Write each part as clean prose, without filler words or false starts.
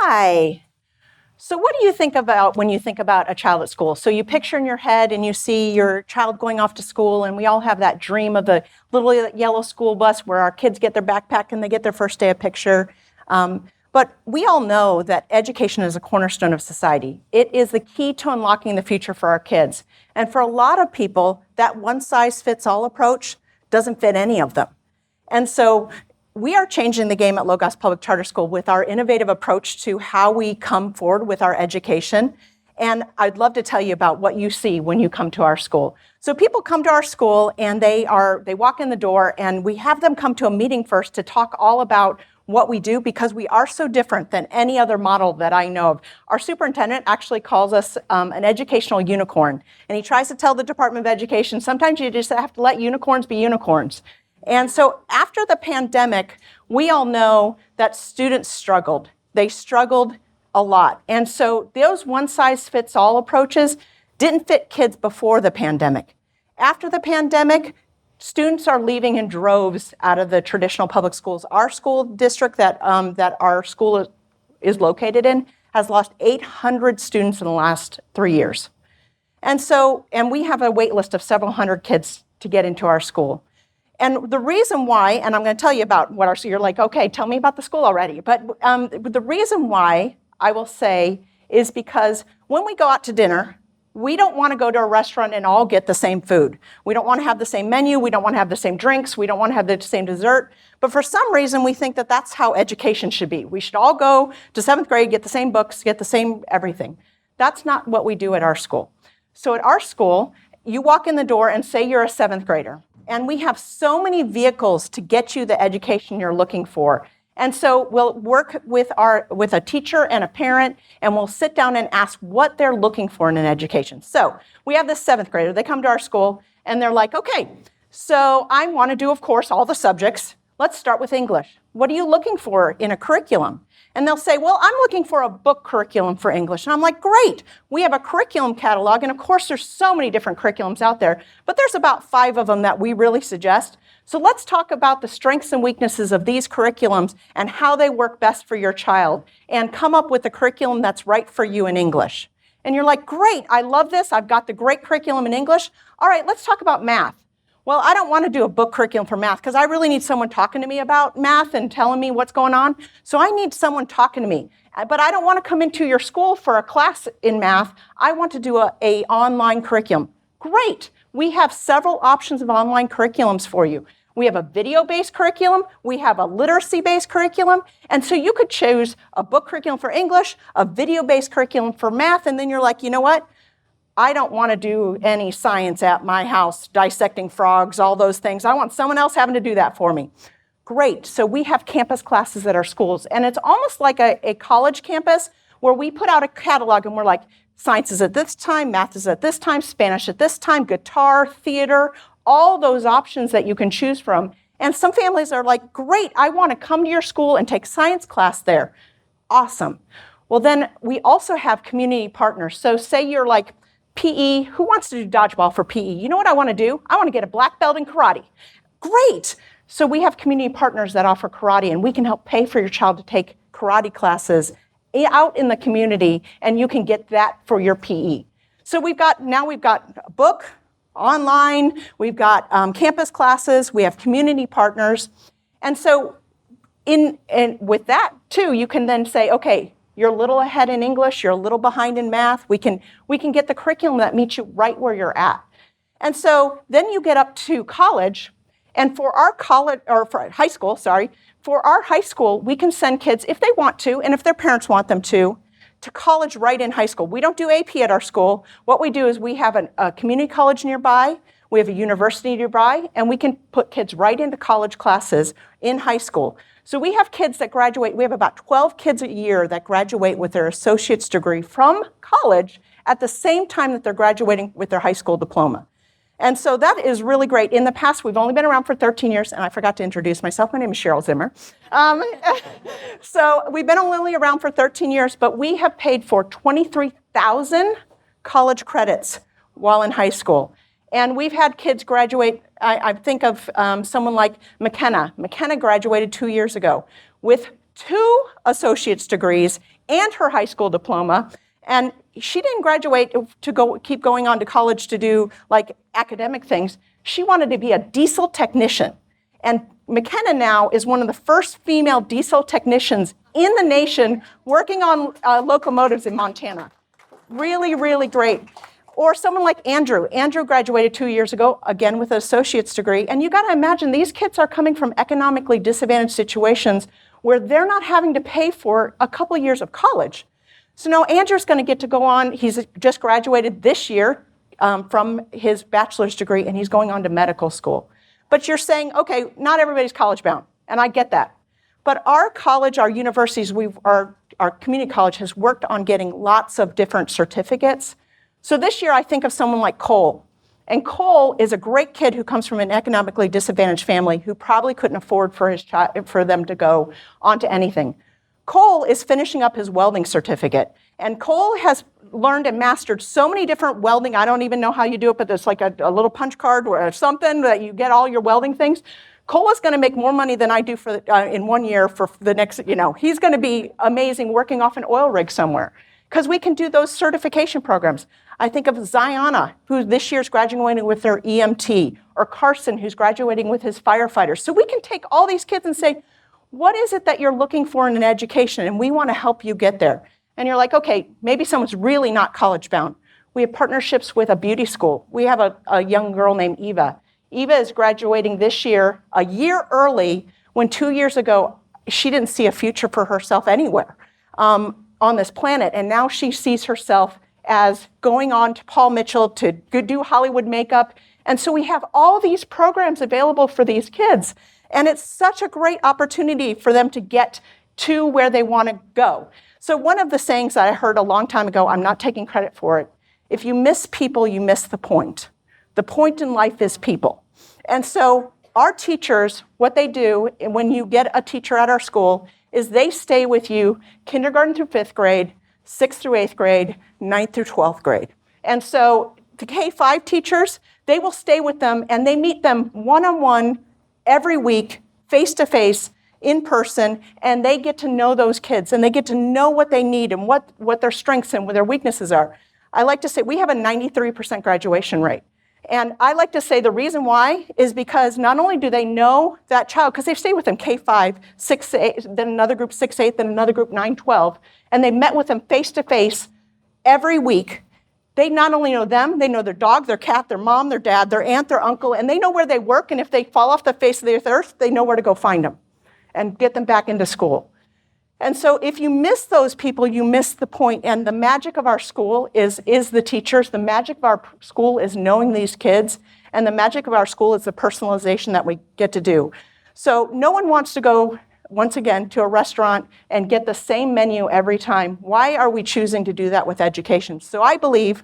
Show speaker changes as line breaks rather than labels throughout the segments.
Hi. So what do you think about when you think about a child at school? So you picture in your head and you see your child going off to school, and we all have that dream of the little yellow school bus where our kids get their backpack and they get their first day of picture. But we all know that education is a cornerstone of society. It is the key to unlocking the future for our kids. And for a lot of people, that one-size-fits-all approach doesn't fit any of them. And so we are changing the game at Logos Public Charter School with our innovative approach to how we come forward with our education. And I'd love to tell you about what you see when you come to our school. So people come to our school and they walk in the door, and we have them come to a meeting first to talk all about what we do, because we are so different than any other model that I know of. Our superintendent actually calls us an educational unicorn, and he tries to tell the Department of Education, sometimes you just have to let unicorns be unicorns. And so after the pandemic, we all know that students struggled. They struggled a lot. And so those one-size-fits-all approaches didn't fit kids before the pandemic. After the pandemic, students are leaving in droves out of the traditional public schools. Our school district that our school is located in has lost 800 students in the last 3 years. And we have a wait list of several hundred kids to get into our school. And the reason why, and I'm going to tell you about what you're like, okay, tell me about the school already. But the reason why, I will say, is because when we go out to dinner, we don't want to go to a restaurant and all get the same food. We don't want to have the same menu. We don't want to have the same drinks. We don't want to have the same dessert. But for some reason, we think that that's how education should be. We should all go to 7th grade, get the same books, get the same everything. That's not what we do at our school. So at our school, you walk in the door and say you're a 7th grader. And we have so many vehicles to get you the education you're looking for. And so we'll work with a teacher and a parent, and we'll sit down and ask what they're looking for in an education. So we have this 7th grader. They come to our school, and they're like, okay, so I want to do, of course, all the subjects. Let's start with English. What are you looking for in a curriculum? And they'll say, well, I'm looking for a book curriculum for English. And I'm like, great, we have a curriculum catalog. And of course, there's so many different curriculums out there, but there's about 5 of them that we really suggest. So let's talk about the strengths and weaknesses of these curriculums and how they work best for your child, and come up with a curriculum that's right for you in English. And you're like, great, I love this. I've got the great curriculum in English. All right, let's talk about math. Well, I don't want to do a book curriculum for math because I really need someone talking to me about math and telling me what's going on. So I need someone talking to me. But I don't want to come into your school for a class in math. I want to do a online curriculum. Great. We have several options of online curriculums for you. We have a video-based curriculum. We have a literacy-based curriculum. And so you could choose a book curriculum for English, a video-based curriculum for math, and then you're like, you know what? I don't want to do any science at my house, dissecting frogs, all those things. I want someone else having to do that for me. Great. So we have campus classes at our schools, and it's almost like a college campus where we put out a catalog and we're like, science is at this time, math is at this time, Spanish at this time, guitar, theater, all those options that you can choose from. And some families are like, great, I want to come to your school and take science class there. Awesome. Well, then we also have community partners. So say you're like, PE, who wants to do dodgeball for PE? You know what I want to do? I want to get a black belt in karate. Great. So we have community partners that offer karate, and we can help pay for your child to take karate classes out in the community, and you can get that for your PE. So we've got a book, online, we've got campus classes, we have community partners. And so with that too, you can then say, okay, you're a little ahead in English, you're a little behind in math. We can get the curriculum that meets you right where you're at. And so then you get up to college, and for our high school, we can send kids, if they want to, and if their parents want them to college right in high school. We don't do AP at our school. What we do is we have a community college nearby, we have a university nearby, and we can put kids right into college classes in high school. So we have kids that graduate, we have about 12 kids a year that graduate with their associate's degree from college at the same time that they're graduating with their high school diploma. And so that is really great. In the past, we've only been around for 13 years, and I forgot to introduce myself. My name is Cheryl Zimmer. So we've been only around for 13 years, but we have paid for 23,000 college credits while in high school. And we've had kids graduate. I think of someone like McKenna. McKenna graduated 2 years ago with 2 associate's degrees and her high school diploma. And she didn't graduate to keep going on to college to do like academic things. She wanted to be a diesel technician. And McKenna now is one of the first female diesel technicians in the nation working on locomotives in Montana. Really, really great. Or someone like Andrew. Andrew graduated 2 years ago, again with an associate's degree. And you got to imagine these kids are coming from economically disadvantaged situations where they're not having to pay for a couple of years of college. So now Andrew's going to get to go on. He's just graduated this year from his bachelor's degree, and he's going on to medical school. But you're saying, okay, not everybody's college bound, and I get that. But our college, our universities, our community college has worked on getting lots of different certificates. So this year I think of someone like Cole. And Cole is a great kid who comes from an economically disadvantaged family who probably couldn't afford for them to go onto anything. Cole is finishing up his welding certificate. And Cole has learned and mastered so many different welding. I don't even know how you do it, but there's like a little punch card or something that you get all your welding things. Cole is going to make more money than I do in 1 year for the next, he's going to be amazing working off an oil rig somewhere because we can do those certification programs. I think of Ziana, who this year's graduating with their EMT, or Carson, who's graduating with his firefighters. So we can take all these kids and say, what is it that you're looking for in an education? And we want to help you get there. And you're like, okay, maybe someone's really not college bound. We have partnerships with a beauty school. We have a young girl named Eva. Eva is graduating this year, a year early, when 2 years ago, she didn't see a future for herself anywhere on this planet. And now she sees herself as going on to Paul Mitchell to do Hollywood makeup. And so we have all these programs available for these kids. And it's such a great opportunity for them to get to where they want to go. So one of the sayings that I heard a long time ago, I'm not taking credit for it, if you miss people, you miss the point. The point in life is people. And so our teachers, what they do when you get a teacher at our school is they stay with you kindergarten through 5th grade, 6th through 8th grade, 9th through 12th grade. And so the K-5 teachers, they will stay with them and they meet them one-on-one every week, face-to-face, in person, and they get to know those kids and they get to know what they need and what their strengths and what their weaknesses are. I like to say we have a 93% graduation rate. And I like to say the reason why is because not only do they know that child, because they stay with them K-5, 6, 8, then another group 6, 8, then another group 9, 12, and they met with them face-to-face every week. They not only know them, they know their dog, their cat, their mom, their dad, their aunt, their uncle, and they know where they work, and if they fall off the face of the earth, they know where to go find them and get them back into school. And so if you miss those people, you miss the point. And the magic of our school is the teachers. The magic of our school is knowing these kids. And the magic of our school is the personalization that we get to do. So no one wants to go, once again, to a restaurant and get the same menu every time. Why are we choosing to do that with education? So I believe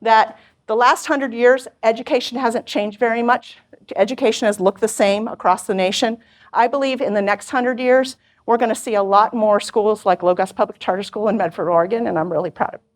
that the last 100 years, education hasn't changed very much. Education has looked the same across the nation. I believe in the next 100 years, we're going to see a lot more schools like Logos Public Charter School in Medford, Oregon, and I'm really proud of it.